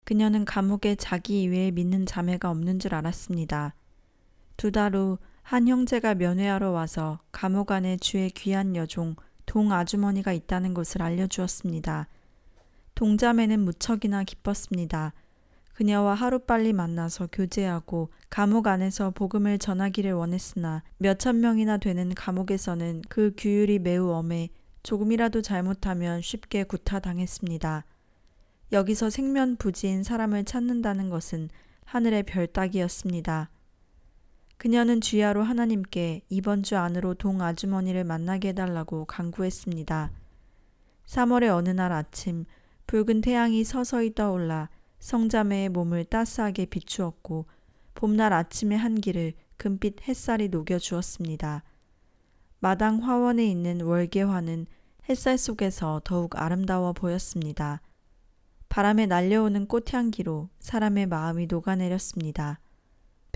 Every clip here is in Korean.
그녀는 감옥에 자기 이외에 믿는 자매가 없는 줄 알았습니다. 2달 후 한 형제가 면회하러 와서 감옥 안에 주의 귀한 여종 동 아주머니가 있다는 것을 알려주었습니다. 동자매는 무척이나 기뻤습니다. 그녀와 하루빨리 만나서 교제하고 감옥 안에서 복음을 전하기를 원했으나 몇천 명이나 되는 감옥에서는 그 규율이 매우 엄해 조금이라도 잘못하면 쉽게 구타당했습니다. 여기서 생면부지인 사람을 찾는다는 것은 하늘의 별 따기였습니다. 그녀는 주야로 하나님께 이번 주 안으로 동 아주머니를 만나게 해달라고 간구했습니다. 3월의 어느 날 아침 붉은 태양이 서서히 떠올라 성자매의 몸을 따스하게 비추었고 봄날 아침의 한기를 금빛 햇살이 녹여주었습니다. 마당 화원에 있는 월계화는 햇살 속에서 더욱 아름다워 보였습니다. 바람에 날려오는 꽃향기로 사람의 마음이 녹아내렸습니다.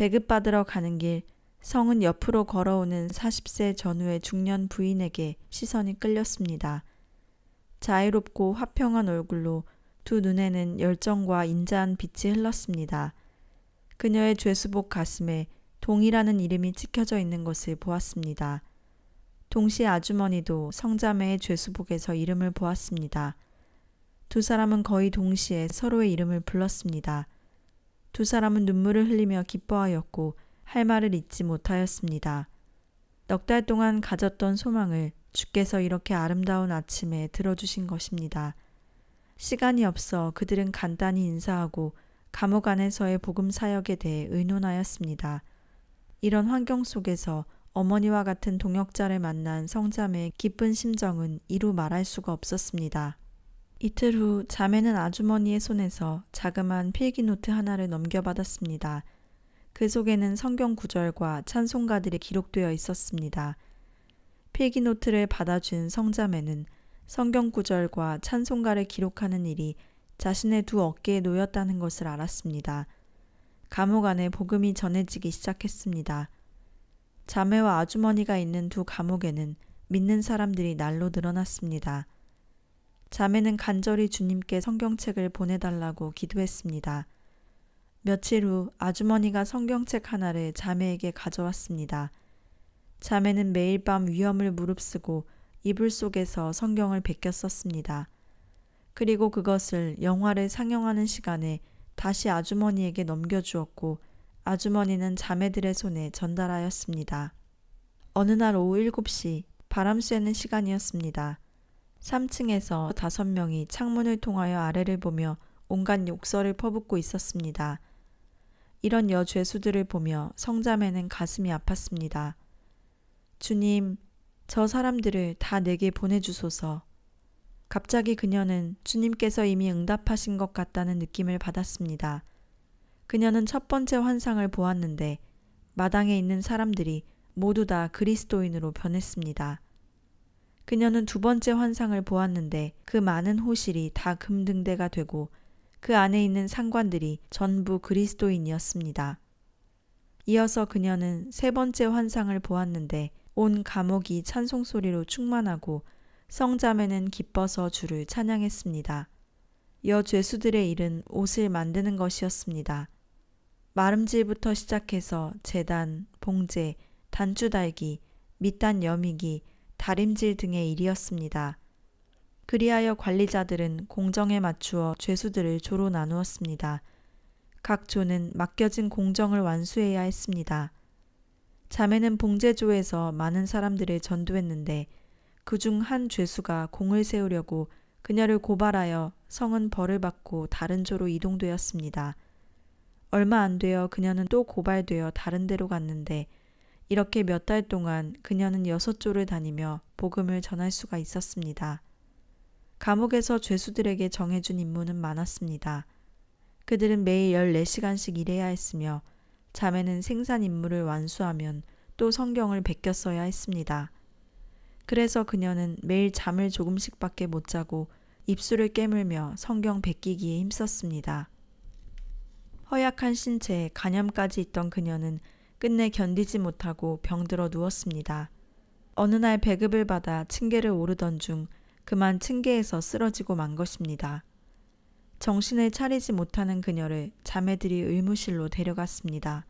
배급받으러 가는 길 성은 옆으로 걸어오는 40세 전후의 중년 부인에게 시선이 끌렸습니다. 자애롭고 화평한 얼굴로 두 눈에는 열정과 인자한 빛이 흘렀습니다. 그녀의 죄수복 가슴에 동이라는 이름이 찍혀져 있는 것을 보았습니다. 동시에 아주머니도 성자매의 죄수복에서 이름을 보았습니다. 두 사람은 거의 동시에 서로의 이름을 불렀습니다. 두 사람은 눈물을 흘리며 기뻐하였고 할 말을 잇지 못하였습니다. 넉 달 동안 가졌던 소망을 주께서 이렇게 아름다운 아침에 들어주신 것입니다. 시간이 없어 그들은 간단히 인사하고 감옥 안에서의 복음 사역에 대해 의논하였습니다. 이런 환경 속에서 어머니와 같은 동역자를 만난 성자매의 기쁜 심정은 이루 말할 수가 없었습니다. 이틀 후 자매는 아주머니의 손에서 자그마한 필기노트 하나를 넘겨받았습니다. 그 속에는 성경 구절과 찬송가들이 기록되어 있었습니다. 필기노트를 받아준 성자매는 성경 구절과 찬송가를 기록하는 일이 자신의 두 어깨에 놓였다는 것을 알았습니다. 감옥 안에 복음이 전해지기 시작했습니다. 자매와 아주머니가 있는 두 감옥에는 믿는 사람들이 날로 늘어났습니다. 자매는 간절히 주님께 성경책을 보내달라고 기도했습니다. 며칠 후 아주머니가 성경책 하나를 자매에게 가져왔습니다. 자매는 매일 밤 위험을 무릅쓰고 이불 속에서 성경을 베껴 썼습니다. 그리고 그것을 영화를 상영하는 시간에 다시 아주머니에게 넘겨주었고 아주머니는 자매들의 손에 전달하였습니다. 어느 날 오후 7시 바람 쐬는 시간이었습니다. 3층에서 5명이 창문을 통하여 아래를 보며 온갖 욕설을 퍼붓고 있었습니다. 이런 여죄수들을 보며 성자매는 가슴이 아팠습니다. 주님, 저 사람들을 다 내게 보내주소서. 갑자기 그녀는 주님께서 이미 응답하신 것 같다는 느낌을 받았습니다. 그녀는 첫 번째 환상을 보았는데 마당에 있는 사람들이 모두 다 그리스도인으로 변했습니다. 그녀는 두 번째 환상을 보았는데 그 많은 호실이 다 금등대가 되고 그 안에 있는 상관들이 전부 그리스도인이었습니다. 이어서 그녀는 세 번째 환상을 보았는데 온 감옥이 찬송소리로 충만하고 성자매는 기뻐서 주를 찬양했습니다. 여죄수들의 일은 옷을 만드는 것이었습니다. 마름질부터 시작해서 제단, 봉제, 단추 달기, 밑단 여미기, 다림질 등의 일이었습니다. 그리하여 관리자들은 공정에 맞추어 죄수들을 조로 나누었습니다. 각 조는 맡겨진 공정을 완수해야 했습니다. 자매는 봉제조에서 많은 사람들을 전도했는데 그중 한 죄수가 공을 세우려고 그녀를 고발하여 성은 벌을 받고 다른 조로 이동되었습니다. 얼마 안 되어 그녀는 또 고발되어 다른 데로 갔는데 이렇게 몇 달 동안 그녀는 6조를 다니며 복음을 전할 수가 있었습니다. 감옥에서 죄수들에게 정해준 임무는 많았습니다. 그들은 매일 14시간씩 일해야 했으며 자매는 생산 임무를 완수하면 또 성경을 베껴 써야 했습니다. 그래서 그녀는 매일 잠을 조금씩밖에 못 자고 입술을 깨물며 성경 베끼기에 힘썼습니다. 허약한 신체에 간염까지 있던 그녀는 끝내 견디지 못하고 병들어 누웠습니다. 어느 날 배급을 받아 층계를 오르던 중 그만 층계에서 쓰러지고 만 것입니다. 정신을 차리지 못하는 그녀를 자매들이 의무실로 데려갔습니다.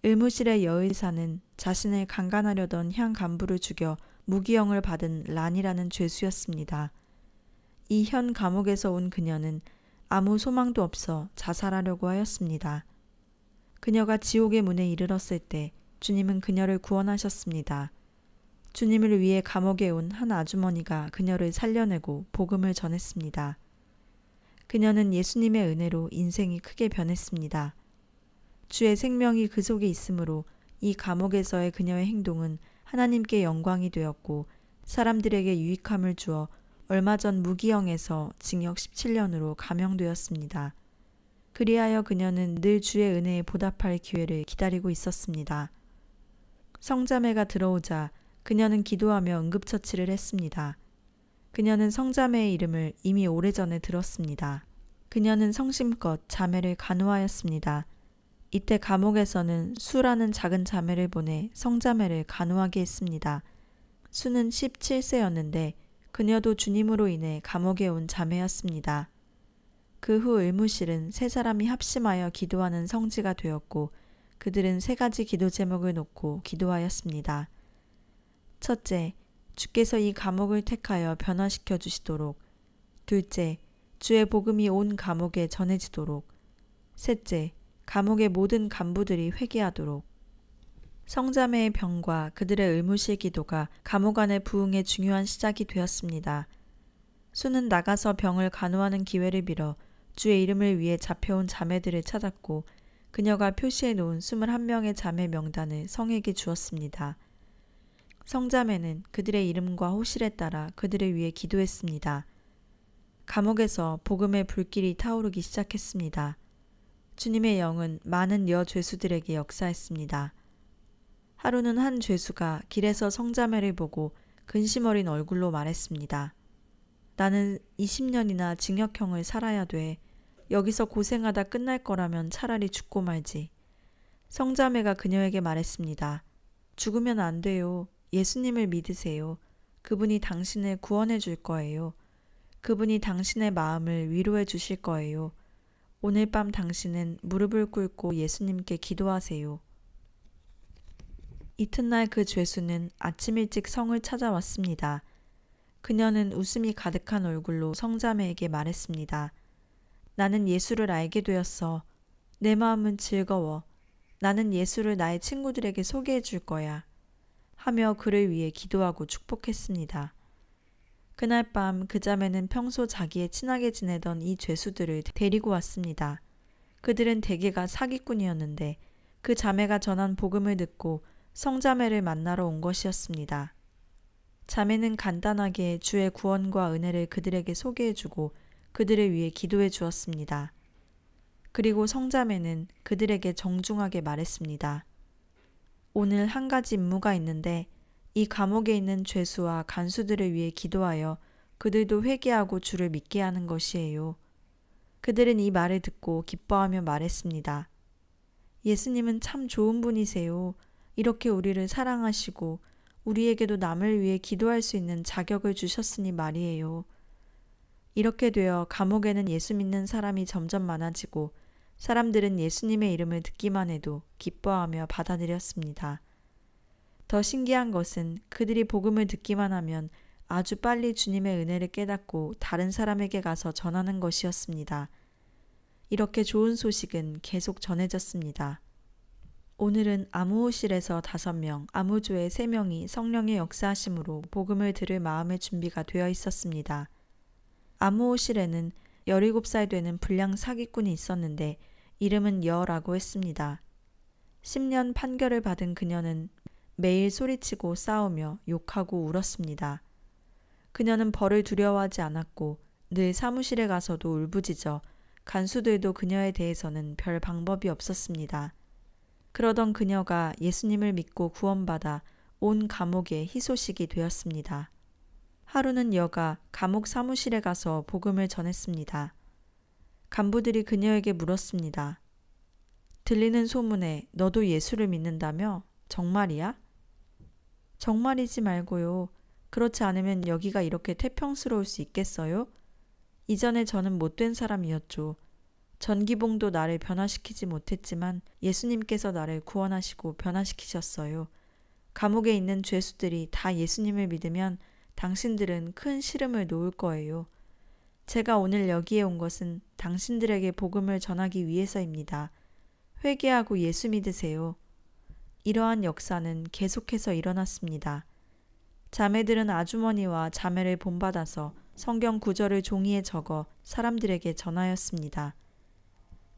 의무실의 여의사는 자신을 강간하려던 현 간부를 죽여 무기형을 받은 란이라는 죄수였습니다. 이 현 감옥에서 온 그녀는 아무 소망도 없어 자살하려고 하였습니다. 그녀가 지옥의 문에 이르렀을 때 주님은 그녀를 구원하셨습니다. 주님을 위해 감옥에 온 한 아주머니가 그녀를 살려내고 복음을 전했습니다. 그녀는 예수님의 은혜로 인생이 크게 변했습니다. 주의 생명이 그 속에 있으므로 이 감옥에서의 그녀의 행동은 하나님께 영광이 되었고 사람들에게 유익함을 주어 얼마 전 무기형에서 징역 17년으로 감형되었습니다. 그리하여 그녀는 늘 주의 은혜에 보답할 기회를 기다리고 있었습니다. 성자매가 들어오자 그녀는 기도하며 응급처치를 했습니다. 그녀는 성자매의 이름을 이미 오래전에 들었습니다. 그녀는 성심껏 자매를 간호하였습니다. 이때 감옥에서는 수라는 작은 자매를 보내 성자매를 간호하게 했습니다. 수는 17세였는데 그녀도 주님으로 인해 감옥에 온 자매였습니다. 그 후 의무실은 세 사람이 합심하여 기도하는 성지가 되었고 그들은 세 가지 기도 제목을 놓고 기도하였습니다. 첫째, 주께서 이 감옥을 택하여 변화시켜 주시도록. 둘째, 주의 복음이 온 감옥에 전해지도록. 셋째, 감옥의 모든 간부들이 회개하도록. 성자매의 병과 그들의 의무실 기도가 감옥 안의 부흥의 중요한 시작이 되었습니다. 수는 나가서 병을 간호하는 기회를 빌어 주의 이름을 위해 잡혀온 자매들을 찾았고 그녀가 표시해 놓은 21명의 자매 명단을 성에게 주었습니다. 성자매는 그들의 이름과 호실에 따라 그들을 위해 기도했습니다. 감옥에서 복음의 불길이 타오르기 시작했습니다. 주님의 영은 많은 여죄수들에게 역사했습니다. 하루는 한 죄수가 길에서 성자매를 보고 근심 어린 얼굴로 말했습니다. 나는 20년이나 징역형을 살아야 돼. 여기서 고생하다 끝날 거라면 차라리 죽고 말지. 성자매가 그녀에게 말했습니다. 죽으면 안 돼요. 예수님을 믿으세요. 그분이 당신을 구원해 줄 거예요. 그분이 당신의 마음을 위로해 주실 거예요. 오늘 밤 당신은 무릎을 꿇고 예수님께 기도하세요. 이튿날 그 죄수는 아침 일찍 성을 찾아왔습니다. 그녀는 웃음이 가득한 얼굴로 성자매에게 말했습니다. 나는 예수를 알게 되었어. 내 마음은 즐거워. 나는 예수를 나의 친구들에게 소개해 줄 거야. 하며 그를 위해 기도하고 축복했습니다. 그날 밤 그 자매는 평소 자기의 친하게 지내던 이 죄수들을 데리고 왔습니다. 그들은 대개가 사기꾼이었는데 그 자매가 전한 복음을 듣고 성자매를 만나러 온 것이었습니다. 자매는 간단하게 주의 구원과 은혜를 그들에게 소개해주고 그들을 위해 기도해 주었습니다. 그리고 성자매는 그들에게 정중하게 말했습니다. 오늘 한 가지 임무가 있는데 이 감옥에 있는 죄수와 간수들을 위해 기도하여 그들도 회개하고 주를 믿게 하는 것이에요. 그들은 이 말을 듣고 기뻐하며 말했습니다. 예수님은 참 좋은 분이세요. 이렇게 우리를 사랑하시고 우리에게도 남을 위해 기도할 수 있는 자격을 주셨으니 말이에요. 이렇게 되어 감옥에는 예수 믿는 사람이 점점 많아지고 사람들은 예수님의 이름을 듣기만 해도 기뻐하며 받아들였습니다. 더 신기한 것은 그들이 복음을 듣기만 하면 아주 빨리 주님의 은혜를 깨닫고 다른 사람에게 가서 전하는 것이었습니다. 이렇게 좋은 소식은 계속 전해졌습니다. 오늘은 아무호실에서 5명, 아무조의 3명이 성령의 역사하심으로 복음을 들을 마음의 준비가 되어 있었습니다. 아무호실에는 17살 되는 불량 사기꾼이 있었는데 이름은 여라고 했습니다. 10년 판결을 받은 그녀는 매일 소리치고 싸우며 욕하고 울었습니다. 그녀는 벌을 두려워하지 않았고 늘 사무실에 가서도 울부짖어 간수들도 그녀에 대해서는 별 방법이 없었습니다. 그러던 그녀가 예수님을 믿고 구원받아 온 감옥의 희소식이 되었습니다. 하루는 여가 감옥 사무실에 가서 복음을 전했습니다. 간부들이 그녀에게 물었습니다. 들리는 소문에 너도 예수를 믿는다며? 정말이야? 정말이지 말고요. 그렇지 않으면 여기가 이렇게 태평스러울 수 있겠어요? 이전에 저는 못된 사람이었죠. 전기봉도 나를 변화시키지 못했지만 예수님께서 나를 구원하시고 변화시키셨어요. 감옥에 있는 죄수들이 다 예수님을 믿으면 당신들은 큰 시름을 놓을 거예요. 제가 오늘 여기에 온 것은 당신들에게 복음을 전하기 위해서입니다. 회개하고 예수 믿으세요. 이러한 역사는 계속해서 일어났습니다. 자매들은 아주머니와 자매를 본받아서 성경 구절을 종이에 적어 사람들에게 전하였습니다.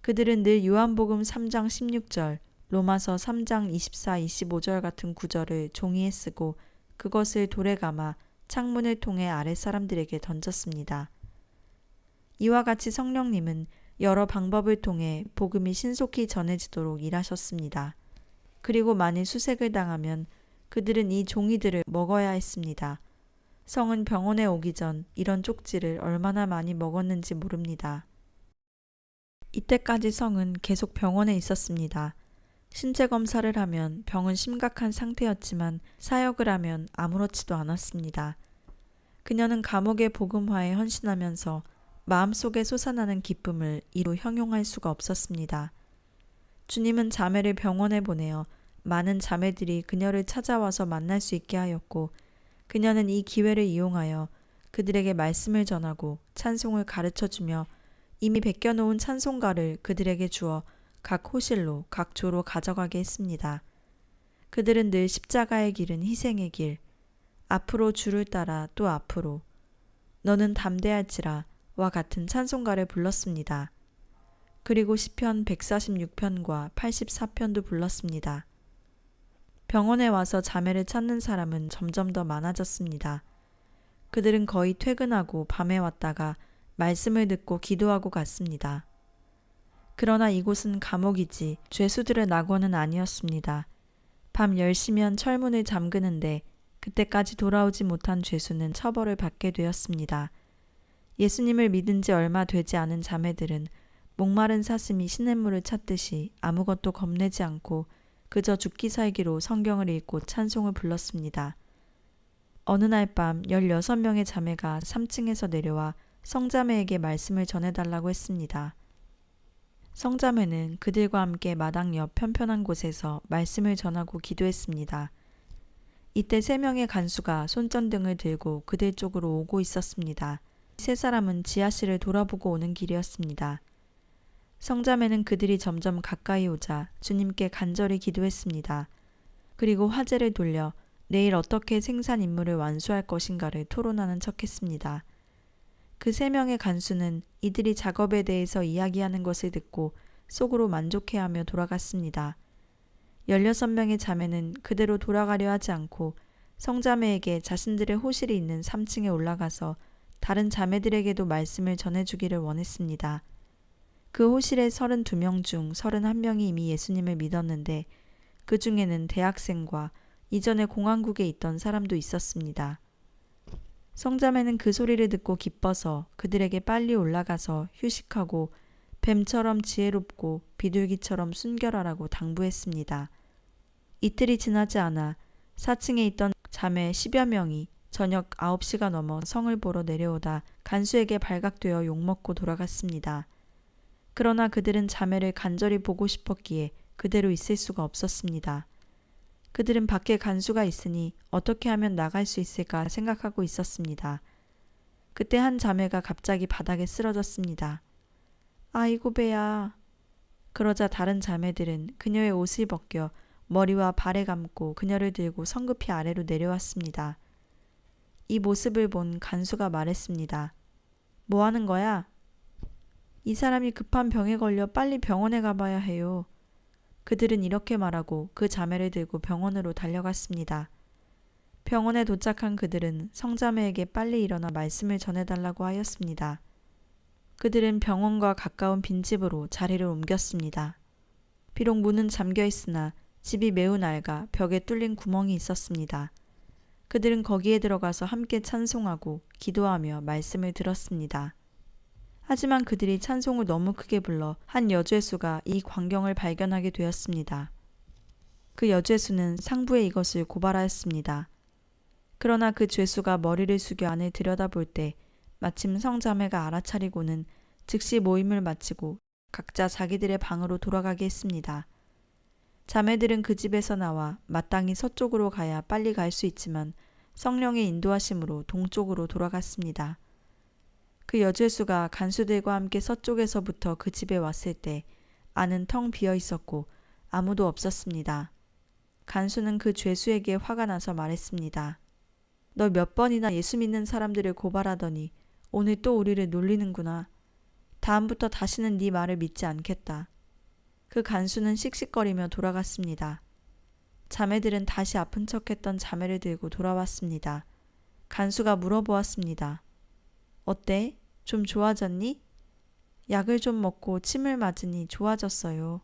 그들은 늘 요한복음 3장 16절, 로마서 3장 24, 25절 같은 구절을 종이에 쓰고 그것을 돌에 감아 창문을 통해 아랫 사람들에게 던졌습니다. 이와 같이 성령님은 여러 방법을 통해 복음이 신속히 전해지도록 일하셨습니다. 그리고 만일 수색을 당하면 그들은 이 종이들을 먹어야 했습니다. 성은 병원에 오기 전 이런 쪽지를 얼마나 많이 먹었는지 모릅니다. 이때까지 성은 계속 병원에 있었습니다. 신체 검사를 하면 병은 심각한 상태였지만 사역을 하면 아무렇지도 않았습니다. 그녀는 감옥의 복음화에 헌신하면서 마음속에 솟아나는 기쁨을 이루 형용할 수가 없었습니다. 주님은 자매를 병원에 보내어 많은 자매들이 그녀를 찾아와서 만날 수 있게 하였고 그녀는 이 기회를 이용하여 그들에게 말씀을 전하고 찬송을 가르쳐주며 이미 베껴놓은 찬송가를 그들에게 주어 각 호실로 각 조로 가져가게 했습니다. 그들은 늘 십자가의 길은 희생의 길, 앞으로 주를 따라 또 앞으로, 너는 담대할지라 와 같은 찬송가를 불렀습니다. 그리고 시편 146편과 84편도 불렀습니다. 병원에 와서 자매를 찾는 사람은 점점 더 많아졌습니다. 그들은 거의 퇴근하고 밤에 왔다가 말씀을 듣고 기도하고 갔습니다. 그러나 이곳은 감옥이지 죄수들의 낙원은 아니었습니다. 밤 10시면 철문을 잠그는데 그때까지 돌아오지 못한 죄수는 처벌을 받게 되었습니다. 예수님을 믿은 지 얼마 되지 않은 자매들은 목마른 사슴이 시냇물을 찾듯이 아무것도 겁내지 않고 그저 죽기 살기로 성경을 읽고 찬송을 불렀습니다. 어느 날 밤 16명의 자매가 3층에서 내려와 성자매에게 말씀을 전해달라고 했습니다. 성자매는 그들과 함께 마당 옆 편편한 곳에서 말씀을 전하고 기도했습니다. 이때 3명의 간수가 손전등을 들고 그들 쪽으로 오고 있었습니다. 3사람은 지하실을 돌아보고 오는 길이었습니다. 성자매는 그들이 점점 가까이 오자 주님께 간절히 기도했습니다. 그리고 화제를 돌려 내일 어떻게 생산 임무를 완수할 것인가를 토론하는 척했습니다. 그 3명의 간수는 이들이 작업에 대해서 이야기하는 것을 듣고 속으로 만족해하며 돌아갔습니다. 16명의 자매는 그대로 돌아가려 하지 않고 성자매에게 자신들의 호실이 있는 3층에 올라가서 다른 자매들에게도 말씀을 전해주기를 원했습니다. 그 호실의 32명 중 31명이 이미 예수님을 믿었는데 그 중에는 대학생과 이전에 공항국에 있던 사람도 있었습니다. 성자매는 그 소리를 듣고 기뻐서 그들에게 빨리 올라가서 휴식하고 뱀처럼 지혜롭고 비둘기처럼 순결하라고 당부했습니다. 이틀이 지나지 않아 4층에 있던 자매 10여 명이 저녁 9시가 넘어 성을 보러 내려오다 간수에게 발각되어 욕먹고 돌아갔습니다. 그러나 그들은 자매를 간절히 보고 싶었기에 그대로 있을 수가 없었습니다. 그들은 밖에 간수가 있으니 어떻게 하면 나갈 수 있을까 생각하고 있었습니다. 그때 한 자매가 갑자기 바닥에 쓰러졌습니다. 아이고 배야. 그러자 다른 자매들은 그녀의 옷을 벗겨 머리와 발에 감고 그녀를 들고 성급히 아래로 내려왔습니다. 이 모습을 본 간수가 말했습니다. 뭐 하는 거야? 이 사람이 급한 병에 걸려 빨리 병원에 가봐야 해요. 그들은 이렇게 말하고 그 자매를 들고 병원으로 달려갔습니다. 병원에 도착한 그들은 성자매에게 빨리 일어나 말씀을 전해달라고 하였습니다. 그들은 병원과 가까운 빈집으로 자리를 옮겼습니다. 비록 문은 잠겨 있으나 집이 매우 낡아 벽에 뚫린 구멍이 있었습니다. 그들은 거기에 들어가서 함께 찬송하고 기도하며 말씀을 들었습니다. 하지만 그들이 찬송을 너무 크게 불러 한 여죄수가 이 광경을 발견하게 되었습니다. 그 여죄수는 상부에 이것을 고발하였습니다. 그러나 그 죄수가 머리를 숙여 안을 들여다볼 때 마침 성자매가 알아차리고는 즉시 모임을 마치고 각자 자기들의 방으로 돌아가게 했습니다. 자매들은 그 집에서 나와 마땅히 서쪽으로 가야 빨리 갈 수 있지만 성령의 인도하심으로 동쪽으로 돌아갔습니다. 그 여죄수가 간수들과 함께 서쪽에서부터 그 집에 왔을 때 안은 텅 비어 있었고 아무도 없었습니다. 간수는 그 죄수에게 화가 나서 말했습니다. 너 몇 번이나 예수 믿는 사람들을 고발하더니 오늘 또 우리를 놀리는구나. 다음부터 다시는 네 말을 믿지 않겠다. 그 간수는 씩씩거리며 돌아갔습니다. 자매들은 다시 아픈 척했던 자매를 들고 돌아왔습니다. 간수가 물어보았습니다. 어때? 좀 좋아졌니? 약을 좀 먹고 침을 맞으니 좋아졌어요.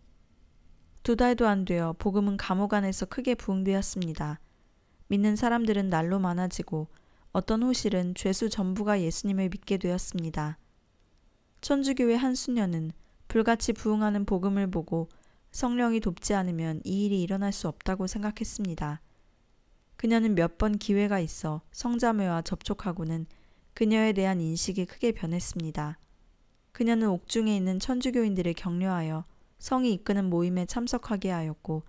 2달도 안 되어 복음은 감옥 안에서 크게 부흥되었습니다. 믿는 사람들은 날로 많아지고 어떤 호실은 죄수 전부가 예수님을 믿게 되었습니다. 천주교의 한 수녀는 불같이 부흥하는 복음을 보고 성령이 돕지 않으면 이 일이 일어날 수 없다고 생각했습니다. 그녀는 몇 번 기회가 있어 성자매와 접촉하고는 그녀에 대한 인식이 크게 변했습니다. 그녀는 옥중에 있는 천주교인들을 격려하여 성이 이끄는 모임에 참석하게 하였고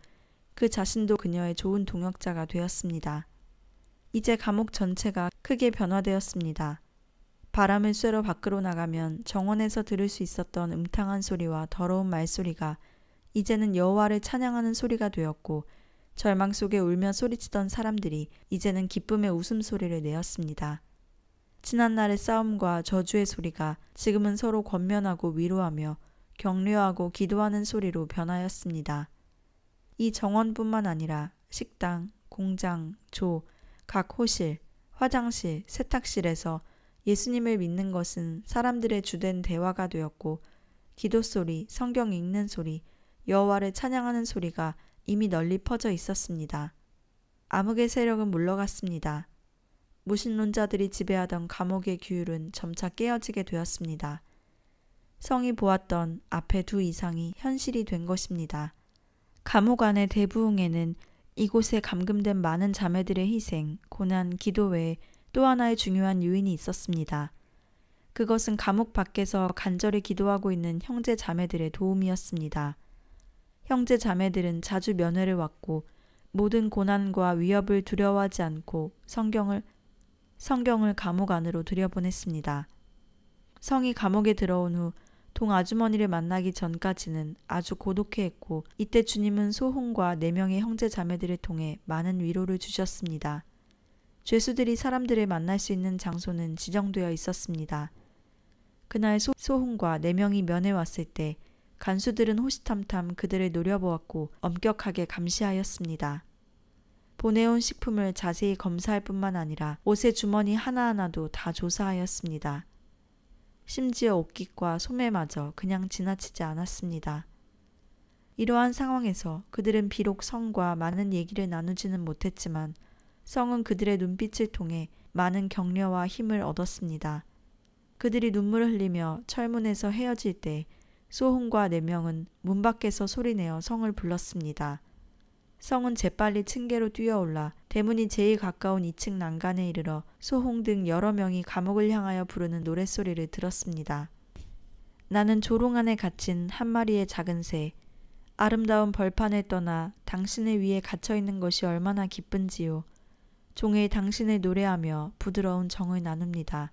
그 자신도 그녀의 좋은 동역자가 되었습니다. 이제 감옥 전체가 크게 변화되었습니다. 바람을 쐬러 밖으로 나가면 정원에서 들을 수 있었던 음탕한 소리와 더러운 말소리가 이제는 여호와를 찬양하는 소리가 되었고 절망 속에 울며 소리치던 사람들이 이제는 기쁨의 웃음소리를 내었습니다. 지난날의 싸움과 저주의 소리가 지금은 서로 권면하고 위로하며 격려하고 기도하는 소리로 변하였습니다. 이 정원뿐만 아니라 식당, 공장, 조, 각 호실, 화장실, 세탁실에서 예수님을 믿는 것은 사람들의 주된 대화가 되었고 기도 소리, 성경 읽는 소리, 여호와를 찬양하는 소리가 이미 널리 퍼져 있었습니다. 암흑의 세력은 물러갔습니다. 무신론자들이 지배하던 감옥의 규율은 점차 깨어지게 되었습니다. 성이 보았던 앞의 2 이상이 현실이 된 것입니다. 감옥 안의 대부흥에는 이곳에 감금된 많은 자매들의 희생, 고난, 기도 외에 또 하나의 중요한 요인이 있었습니다. 그것은 감옥 밖에서 간절히 기도하고 있는 형제 자매들의 도움이었습니다. 형제 자매들은 자주 면회를 왔고 모든 고난과 위협을 두려워하지 않고 성경을 감옥 안으로 들여보냈습니다. 성이 감옥에 들어온 후 동아주머니를 만나기 전까지는 아주 고독해했고 이때 주님은 소홍과 4명의 형제 자매들을 통해 많은 위로를 주셨습니다. 죄수들이 사람들을 만날 수 있는 장소는 지정되어 있었습니다. 그날 소홍과 4명이 면회 왔을 때 간수들은 호시탐탐 그들을 노려보았고 엄격하게 감시하였습니다. 보내온 식품을 자세히 검사할 뿐만 아니라 옷의 주머니 하나하나도 다 조사하였습니다. 심지어 옷깃과 소매마저 그냥 지나치지 않았습니다. 이러한 상황에서 그들은 비록 성과 많은 얘기를 나누지는 못했지만 성은 그들의 눈빛을 통해 많은 격려와 힘을 얻었습니다. 그들이 눈물을 흘리며 철문에서 헤어질 때 소홍과 4명은 문 밖에서 소리내어 성을 불렀습니다. 성은 재빨리 층계로 뛰어올라 대문이 제일 가까운 2층 난간에 이르러 소홍 등 여러 명이 감옥을 향하여 부르는 노랫소리를 들었습니다. 나는 조롱 안에 갇힌 한 마리의 작은 새, 아름다운 벌판을 떠나 당신을 위해 갇혀있는 것이 얼마나 기쁜지요. 종일 당신을 노래하며 부드러운 정을 나눕니다.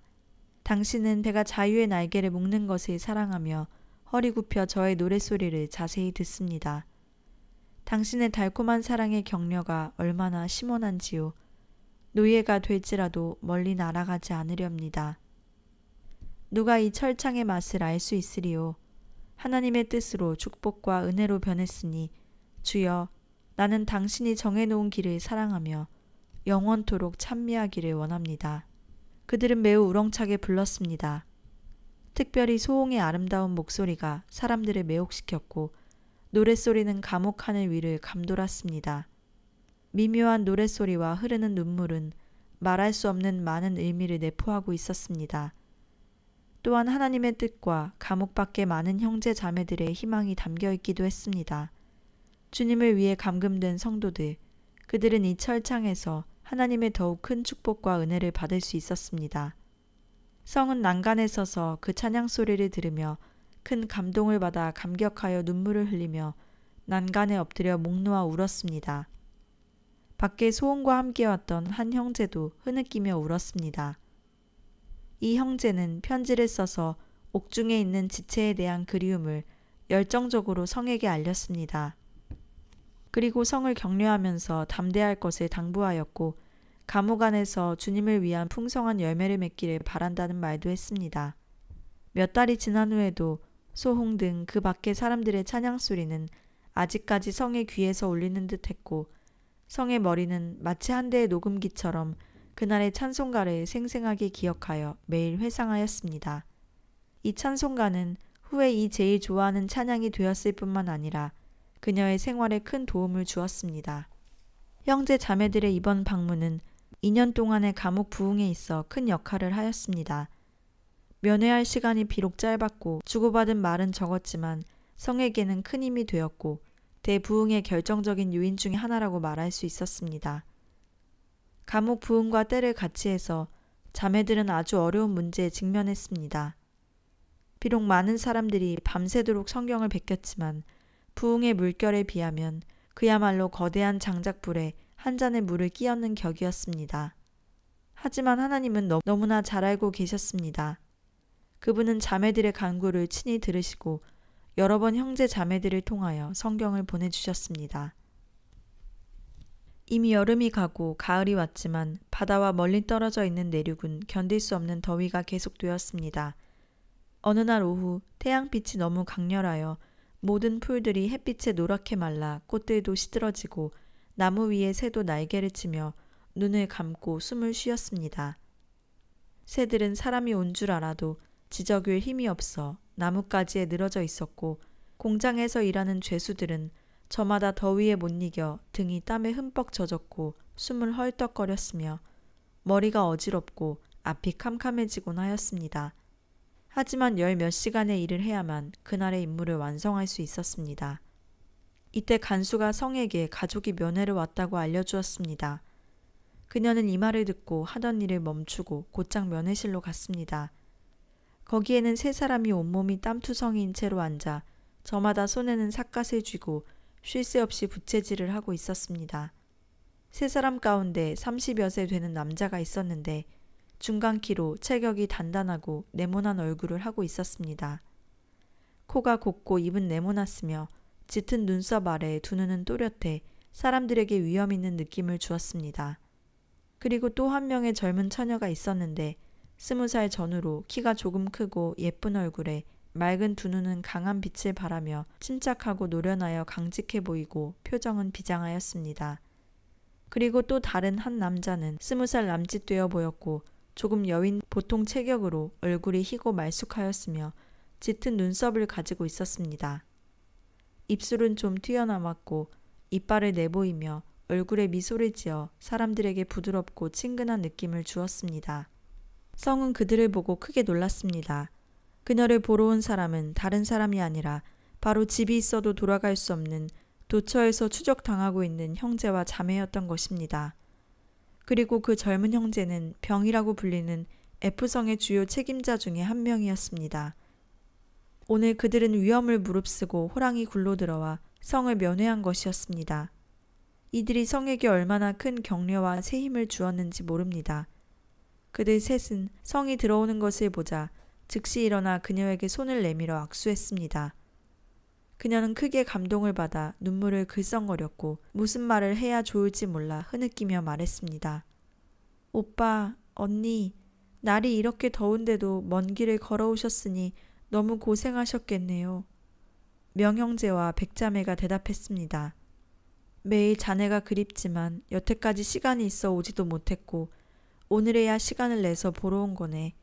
당신은 배가 자유의 날개를 묶는 것을 사랑하며 허리 굽혀 저의 노랫소리를 자세히 듣습니다. 당신의 달콤한 사랑의 격려가 얼마나 심원한지요. 노예가 될지라도 멀리 날아가지 않으렵니다. 누가 이 철창의 맛을 알 수 있으리요. 하나님의 뜻으로 축복과 은혜로 변했으니 주여 나는 당신이 정해놓은 길을 사랑하며 영원토록 찬미하기를 원합니다. 그들은 매우 우렁차게 불렀습니다. 특별히 소홍의 아름다운 목소리가 사람들을 매혹시켰고 노랫소리는 감옥 하늘 위를 감돌았습니다. 미묘한 노랫소리와 흐르는 눈물은 말할 수 없는 많은 의미를 내포하고 있었습니다. 또한 하나님의 뜻과 감옥 밖의 많은 형제 자매들의 희망이 담겨 있기도 했습니다. 주님을 위해 감금된 성도들, 그들은 이 철창에서 하나님의 더욱 큰 축복과 은혜를 받을 수 있었습니다. 성은 난간에 서서 그 찬양 소리를 들으며 큰 감동을 받아 감격하여 눈물을 흘리며 난간에 엎드려 목 놓아 울었습니다. 밖에 소원과 함께 왔던 한 형제도 흐느끼며 울었습니다. 이 형제는 편지를 써서 옥중에 있는 지체에 대한 그리움을 열정적으로 성에게 알렸습니다. 그리고 성을 격려하면서 담대할 것을 당부하였고 감옥 안에서 주님을 위한 풍성한 열매를 맺기를 바란다는 말도 했습니다. 몇 달이 지난 후에도 소홍 등 그 밖의 사람들의 찬양 소리는 아직까지 성의 귀에서 울리는 듯했고 성의 머리는 마치 한 대의 녹음기처럼 그날의 찬송가를 생생하게 기억하여 매일 회상하였습니다. 이 찬송가는 후에 이 제일 좋아하는 찬양이 되었을 뿐만 아니라 그녀의 생활에 큰 도움을 주었습니다. 형제 자매들의 이번 방문은 2년 동안의 감옥 부흥에 있어 큰 역할을 하였습니다. 면회할 시간이 비록 짧았고 주고받은 말은 적었지만 성에게는 큰 힘이 되었고 대부흥의 결정적인 요인 중의 하나라고 말할 수 있었습니다. 감옥 부흥과 때를 같이 해서 자매들은 아주 어려운 문제에 직면했습니다. 비록 많은 사람들이 밤새도록 성경을 베꼈지만 부흥의 물결에 비하면 그야말로 거대한 장작불에 한 잔의 물을 끼얹는 격이었습니다. 하지만 하나님은 너무나 잘 알고 계셨습니다. 그분은 자매들의 간구를 친히 들으시고 여러 번 형제 자매들을 통하여 성경을 보내주셨습니다. 이미 여름이 가고 가을이 왔지만 바다와 멀리 떨어져 있는 내륙은 견딜 수 없는 더위가 계속되었습니다. 어느 날 오후 태양빛이 너무 강렬하여 모든 풀들이 햇빛에 노랗게 말라 꽃들도 시들어지고 나무 위에 새도 날개를 치며 눈을 감고 숨을 쉬었습니다. 새들은 사람이 온 줄 알아도 지저귀에 힘이 없어 나뭇가지에 늘어져 있었고 공장에서 일하는 죄수들은 저마다 더위에 못 이겨 등이 땀에 흠뻑 젖었고 숨을 헐떡거렸으며 머리가 어지럽고 앞이 캄캄해지곤 하였습니다. 하지만 열 몇 시간의 일을 해야만 그날의 임무를 완성할 수 있었습니다. 이때 간수가 성에게 가족이 면회를 왔다고 알려주었습니다. 그녀는 이 말을 듣고 하던 일을 멈추고 곧장 면회실로 갔습니다. 거기에는 세 사람이 온몸이 땀투성이인 채로 앉아 저마다 손에는 삿갓을 쥐고 쉴 새 없이 부채질을 하고 있었습니다. 세 사람 가운데 30여 세 되는 남자가 있었는데 중간 키로 체격이 단단하고 네모난 얼굴을 하고 있었습니다. 코가 곱고 입은 네모났으며 짙은 눈썹 아래 두 눈은 또렷해 사람들에게 위험 있는 느낌을 주었습니다. 그리고 또 한 명의 젊은 처녀가 있었는데 20살 전후로 키가 조금 크고 예쁜 얼굴에 맑은 두 눈은 강한 빛을 발하며 침착하고 노련하여 강직해 보이고 표정은 비장하였습니다. 그리고 또 다른 한 남자는 20살 남짓 되어 보였고 조금 여윈 보통 체격으로 얼굴이 희고 말쑥하였으며 짙은 눈썹을 가지고 있었습니다. 입술은 좀 튀어나왔고 이빨을 내보이며 얼굴에 미소를 지어 사람들에게 부드럽고 친근한 느낌을 주었습니다. 성은 그들을 보고 크게 놀랐습니다. 그녀를 보러 온 사람은 다른 사람이 아니라 바로 집이 있어도 돌아갈 수 없는 도처에서 추적당하고 있는 형제와 자매였던 것입니다. 그리고 그 젊은 형제는 병이라고 불리는 F성의 주요 책임자 중에 한 명이었습니다. 오늘 그들은 위험을 무릅쓰고 호랑이 굴로 들어와 성을 면회한 것이었습니다. 이들이 성에게 얼마나 큰 격려와 새 힘을 주었는지 모릅니다. 그들 셋은 성이 들어오는 것을 보자 즉시 일어나 그녀에게 손을 내밀어 악수했습니다. 그녀는 크게 감동을 받아 눈물을 글썽거렸고 무슨 말을 해야 좋을지 몰라 흐느끼며 말했습니다. 오빠, 언니, 날이 이렇게 더운데도 먼 길을 걸어오셨으니 너무 고생하셨겠네요. 명형제와 백자매가 대답했습니다. 매일 자네가 그립지만 여태까지 시간이 있어 오지도 못했고 오늘에야 시간을 내서 보러 온 거네.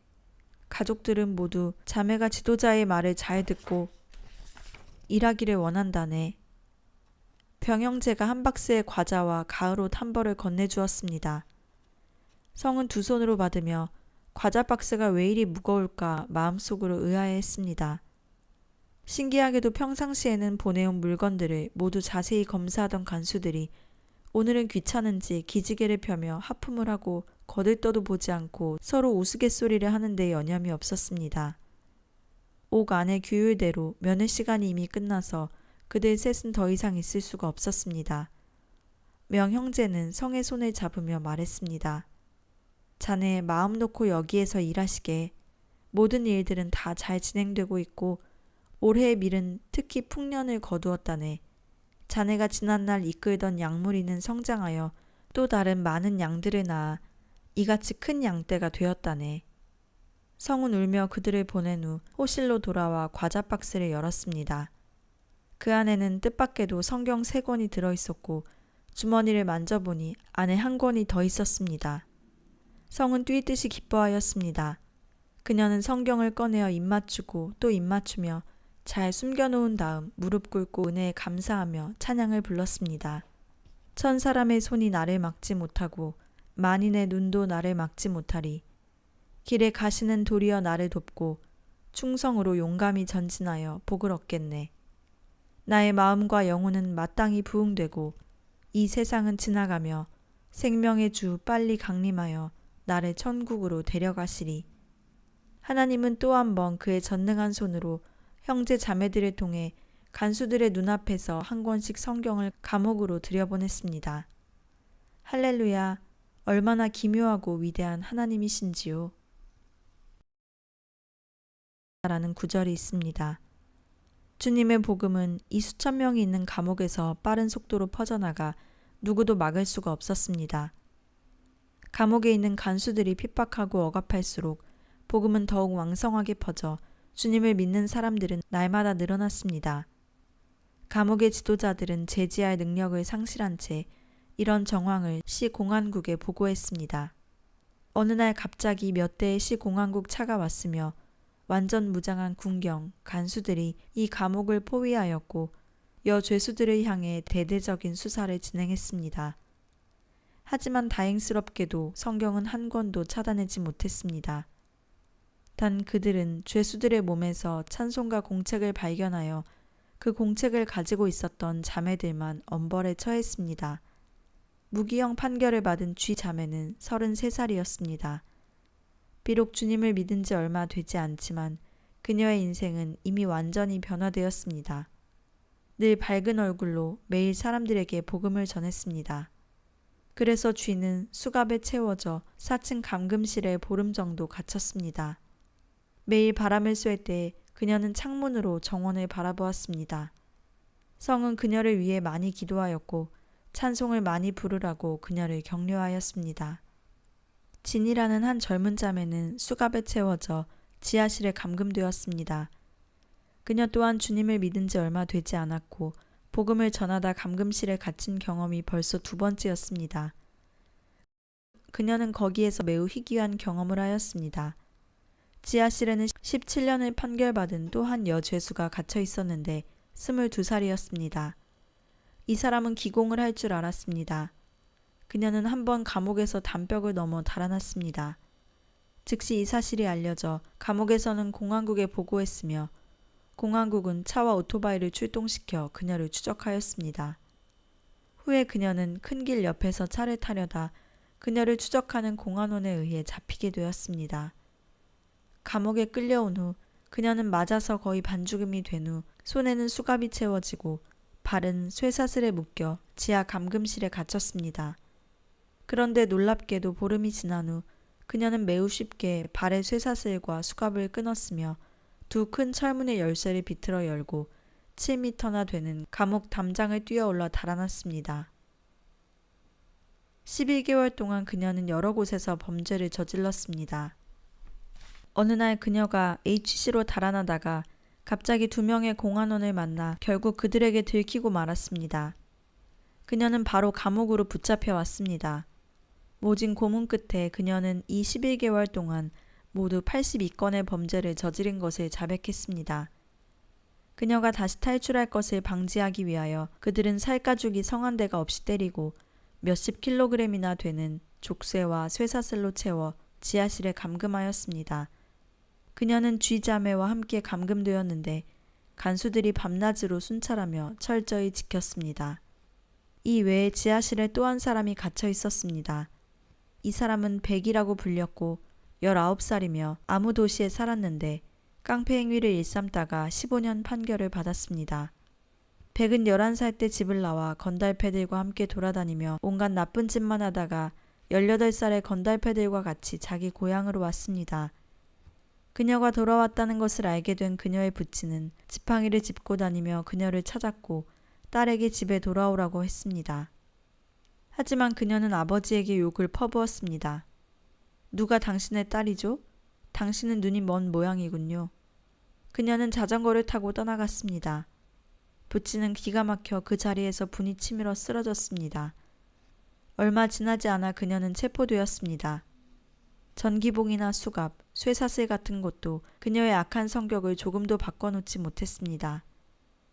가족들은 모두 자매가 지도자의 말을 잘 듣고 일하기를 원한다네. 병형제가 한 박스의 과자와 가을옷 한 벌을 건네주었습니다. 성은 두 손으로 받으며 과자 박스가 왜 이리 무거울까 마음속으로 의아해했습니다. 신기하게도 평상시에는 보내온 물건들을 모두 자세히 검사하던 간수들이 오늘은 귀찮은지 기지개를 펴며 하품을 하고 거들떠도 보지 않고 서로 우스갯소리를 하는데 여념이 없었습니다. 옥 안의 규율대로 면회 시간이 이미 끝나서 그들 셋은 더 이상 있을 수가 없었습니다. 명 형제는 성의 손을 잡으며 말했습니다. 자네 마음 놓고 여기에서 일하시게. 모든 일들은 다 잘 진행되고 있고 올해의 밀은 특히 풍년을 거두었다네. 자네가 지난날 이끌던 양무리는 성장하여 또 다른 많은 양들을 낳아 이같이 큰 양떼가 되었다네. 성은 울며 그들을 보낸 후 호실로 돌아와 과자 박스를 열었습니다. 그 안에는 뜻밖에도 성경 3권이 들어있었고 주머니를 만져보니 안에 1권이 더 있었습니다. 성은 뛰듯이 기뻐하였습니다. 그녀는 성경을 꺼내어 입맞추고 또 입맞추며 잘 숨겨놓은 다음 무릎 꿇고 은혜에 감사하며 찬양을 불렀습니다. 천 사람의 손이 나를 막지 못하고 만인의 눈도 나를 막지 못하리. 길에 가시는 도리어 나를 돕고 충성으로 용감히 전진하여 복을 얻겠네. 나의 마음과 영혼은 마땅히 부응되고 이 세상은 지나가며 생명의 주 빨리 강림하여 나를 천국으로 데려가시리. 하나님은 또 한 번 그의 전능한 손으로 형제 자매들을 통해 간수들의 눈앞에서 1권씩 성경을 감옥으로 들여보냈습니다. 할렐루야, 얼마나 기묘하고 위대한 하나님이신지요. 라는 구절이 있습니다. 주님의 복음은 이 수천 명이 있는 감옥에서 빠른 속도로 퍼져나가 누구도 막을 수가 없었습니다. 감옥에 있는 간수들이 핍박하고 억압할수록 복음은 더욱 왕성하게 퍼져 주님을 믿는 사람들은 날마다 늘어났습니다. 감옥의 지도자들은 제지할 능력을 상실한 채 이런 정황을 시 공안국에 보고했습니다. 어느 날 갑자기 몇 대의 시 공안국 차가 왔으며 완전 무장한 군경, 간수들이 이 감옥을 포위하였고 여죄수들을 향해 대대적인 수사를 진행했습니다. 하지만 다행스럽게도 성경은 1권도 찾아내지 못했습니다. 단 그들은 죄수들의 몸에서 찬송가 공책을 발견하여 그 공책을 가지고 있었던 자매들만 엄벌에 처했습니다. 무기형 판결을 받은 쥐 자매는 33살이었습니다. 비록 주님을 믿은 지 얼마 되지 않지만 그녀의 인생은 이미 완전히 변화되었습니다. 늘 밝은 얼굴로 매일 사람들에게 복음을 전했습니다. 그래서 쥐는 수갑에 채워져 4층 감금실에 보름 정도 갇혔습니다. 매일 바람을 쐴 때 그녀는 창문으로 정원을 바라보았습니다. 성은 그녀를 위해 많이 기도하였고 찬송을 많이 부르라고 그녀를 격려하였습니다. 진이라는 한 젊은 자매는 수갑에 채워져 지하실에 감금되었습니다. 그녀 또한 주님을 믿은 지 얼마 되지 않았고 복음을 전하다 감금실에 갇힌 경험이 벌써 2번째였습니다. 그녀는 거기에서 매우 희귀한 경험을 하였습니다. 지하실에는 17년을 판결받은 또 한 여죄수가 갇혀 있었는데 22살이었습니다. 이 사람은 기공을 할 줄 알았습니다. 그녀는 한번 감옥에서 담벽을 넘어 달아났습니다. 즉시 이 사실이 알려져 감옥에서는 공안국에 보고했으며 공안국은 차와 오토바이를 출동시켜 그녀를 추적하였습니다. 후에 그녀는 큰 길 옆에서 차를 타려다 그녀를 추적하는 공안원에 의해 잡히게 되었습니다. 감옥에 끌려온 후 그녀는 맞아서 거의 반죽음이 된 후 손에는 수갑이 채워지고 발은 쇠사슬에 묶여 지하 감금실에 갇혔습니다. 그런데 놀랍게도 보름이 지난 후 그녀는 매우 쉽게 발의 쇠사슬과 수갑을 끊었으며 2 큰 철문의 열쇠를 비틀어 열고 7m나 되는 감옥 담장을 뛰어올라 달아났습니다. 11개월 동안 그녀는 여러 곳에서 범죄를 저질렀습니다. 어느 날 그녀가 HC로 달아나다가 갑자기 2명의 공안원을 만나 결국 그들에게 들키고 말았습니다. 그녀는 바로 감옥으로 붙잡혀 왔습니다. 모진 고문 끝에 그녀는 이 11개월 동안 모두 82건의 범죄를 저지른 것을 자백했습니다. 그녀가 다시 탈출할 것을 방지하기 위하여 그들은 살가죽이 성한 데가 없이 때리고 몇십 킬로그램이나 되는 족쇄와 쇠사슬로 채워 지하실에 감금하였습니다. 그녀는 쥐자매와 함께 감금되었는데 간수들이 밤낮으로 순찰하며 철저히 지켰습니다. 이 외에 지하실에 또 한 사람이 갇혀 있었습니다. 이 사람은 백이라고 불렸고 19살이며 아무 도시에 살았는데 깡패 행위를 일삼다가 15년 판결을 받았습니다. 백은 11살 때 집을 나와 건달패들과 함께 돌아다니며 온갖 나쁜 짓만 하다가 18살의 건달패들과 같이 자기 고향으로 왔습니다. 그녀가 돌아왔다는 것을 알게 된 그녀의 부친은 지팡이를 짚고 다니며 그녀를 찾았고 딸에게 집에 돌아오라고 했습니다. 하지만 그녀는 아버지에게 욕을 퍼부었습니다. 누가 당신의 딸이죠? 당신은 눈이 먼 모양이군요. 그녀는 자전거를 타고 떠나갔습니다. 부친은 기가 막혀 그 자리에서 분이 치밀어 쓰러졌습니다. 얼마 지나지 않아 그녀는 체포되었습니다. 전기봉이나 수갑, 쇠사슬 같은 것도 그녀의 악한 성격을 조금도 바꿔놓지 못했습니다.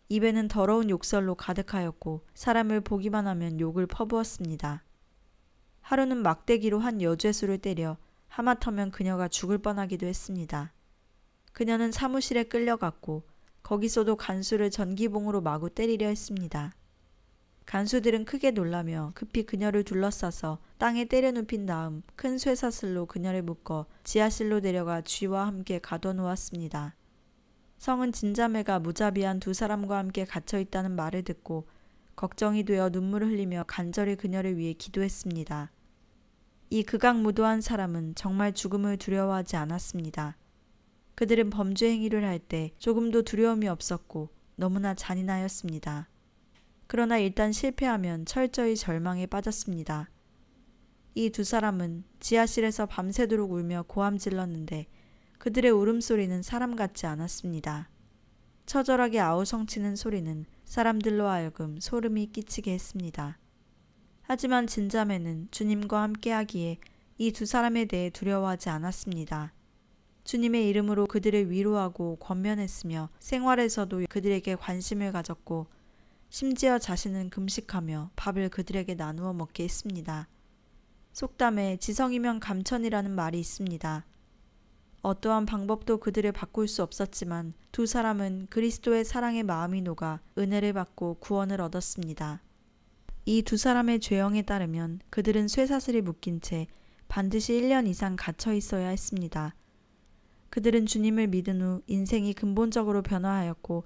입에는 더러운 욕설로 가득하였고 사람을 보기만 하면 욕을 퍼부었습니다. 하루는 막대기로 한 여죄수를 때려 하마터면 그녀가 죽을 뻔하기도 했습니다. 그녀는 사무실에 끌려갔고 거기서도 간수를 전기봉으로 마구 때리려 했습니다. 간수들은 크게 놀라며 급히 그녀를 둘러싸서 땅에 때려 눕힌 다음 큰 쇠사슬로 그녀를 묶어 지하실로 데려가 쥐와 함께 가둬놓았습니다. 성은 진자매가 무자비한 두 사람과 함께 갇혀 있다는 말을 듣고 걱정이 되어 눈물을 흘리며 간절히 그녀를 위해 기도했습니다. 이 극악무도한 사람은 정말 죽음을 두려워하지 않았습니다. 그들은 범죄 행위를 할 때 조금도 두려움이 없었고 너무나 잔인하였습니다. 그러나 일단 실패하면 철저히 절망에 빠졌습니다. 이 두 사람은 지하실에서 밤새도록 울며 고함질렀는데 그들의 울음소리는 사람 같지 않았습니다. 처절하게 아우성치는 소리는 사람들로 하여금 소름이 끼치게 했습니다. 하지만 진자매는 주님과 함께하기에 이 두 사람에 대해 두려워하지 않았습니다. 주님의 이름으로 그들을 위로하고 권면했으며 생활에서도 그들에게 관심을 가졌고 심지어 자신은 금식하며 밥을 그들에게 나누어 먹게 했습니다. 속담에 지성이면 감천이라는 말이 있습니다. 어떠한 방법도 그들을 바꿀 수 없었지만 두 사람은 그리스도의 사랑의 마음이 녹아 은혜를 받고 구원을 얻었습니다. 이 두 사람의 죄형에 따르면 그들은 쇠사슬이 묶인 채 반드시 1년 이상 갇혀 있어야 했습니다. 그들은 주님을 믿은 후 인생이 근본적으로 변화하였고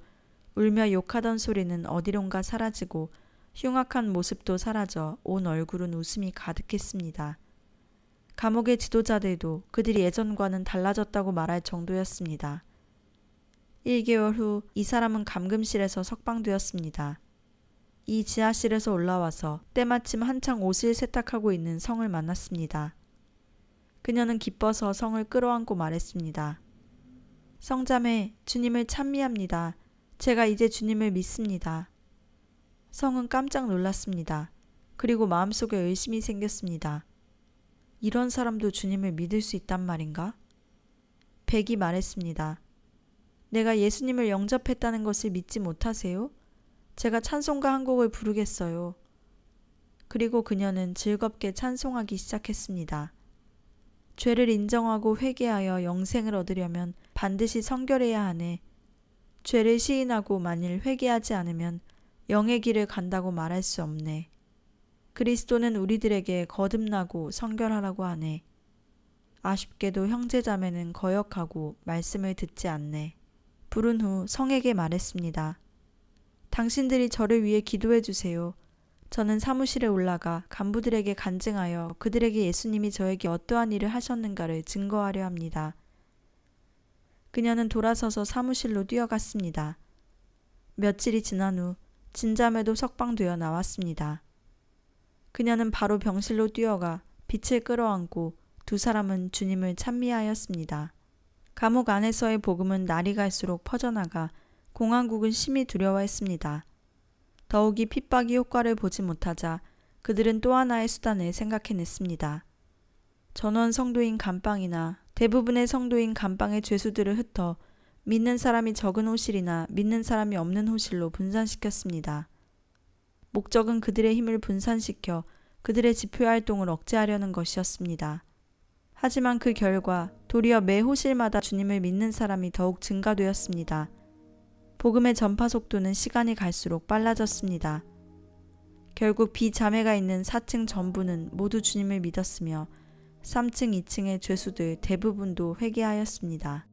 울며 욕하던 소리는 어디론가 사라지고 흉악한 모습도 사라져 온 얼굴은 웃음이 가득했습니다. 감옥의 지도자들도 그들이 예전과는 달라졌다고 말할 정도였습니다. 1개월 후 이 사람은 감금실에서 석방되었습니다. 이 지하실에서 올라와서 때마침 한창 옷을 세탁하고 있는 성을 만났습니다. 그녀는 기뻐서 성을 끌어안고 말했습니다. 성자매, 주님을 찬미합니다. 제가 이제 주님을 믿습니다. 성은 깜짝 놀랐습니다. 그리고 마음속에 의심이 생겼습니다. 이런 사람도 주님을 믿을 수 있단 말인가? 백이 말했습니다. 내가 예수님을 영접했다는 것을 믿지 못하세요? 제가 찬송가 한 곡을 부르겠어요. 그리고 그녀는 즐겁게 찬송하기 시작했습니다. 죄를 인정하고 회개하여 영생을 얻으려면 반드시 성결해야 하네. 죄를 시인하고 만일 회개하지 않으면 영의 길을 간다고 말할 수 없네. 그리스도는 우리들에게 거듭나고 성결하라고 하네. 아쉽게도 형제자매는 거역하고 말씀을 듣지 않네. 부른 후 성에게 말했습니다. 당신들이 저를 위해 기도해 주세요. 저는 사무실에 올라가 간부들에게 간증하여 그들에게 예수님이 저에게 어떠한 일을 하셨는가를 증거하려 합니다. 그녀는 돌아서서 사무실로 뛰어갔습니다. 며칠이 지난 후 진자매도 석방되어 나왔습니다. 그녀는 바로 병실로 뛰어가 빛을 끌어안고 두 사람은 주님을 찬미하였습니다. 감옥 안에서의 복음은 날이 갈수록 퍼져나가 공안국은 심히 두려워했습니다. 더욱이 핍박이 효과를 보지 못하자 그들은 또 하나의 수단을 생각해냈습니다. 전원 성도인 감방이나 대부분의 성도인 감방의 죄수들을 흩어 믿는 사람이 적은 호실이나 믿는 사람이 없는 호실로 분산시켰습니다. 목적은 그들의 힘을 분산시켜 그들의 집회활동을 억제하려는 것이었습니다. 하지만 그 결과 도리어 매 호실마다 주님을 믿는 사람이 더욱 증가되었습니다. 복음의 전파 속도는 시간이 갈수록 빨라졌습니다. 결국 비자매가 있는 4층 전부는 모두 주님을 믿었으며 3층, 2층의 죄수들 대부분도 회개하였습니다.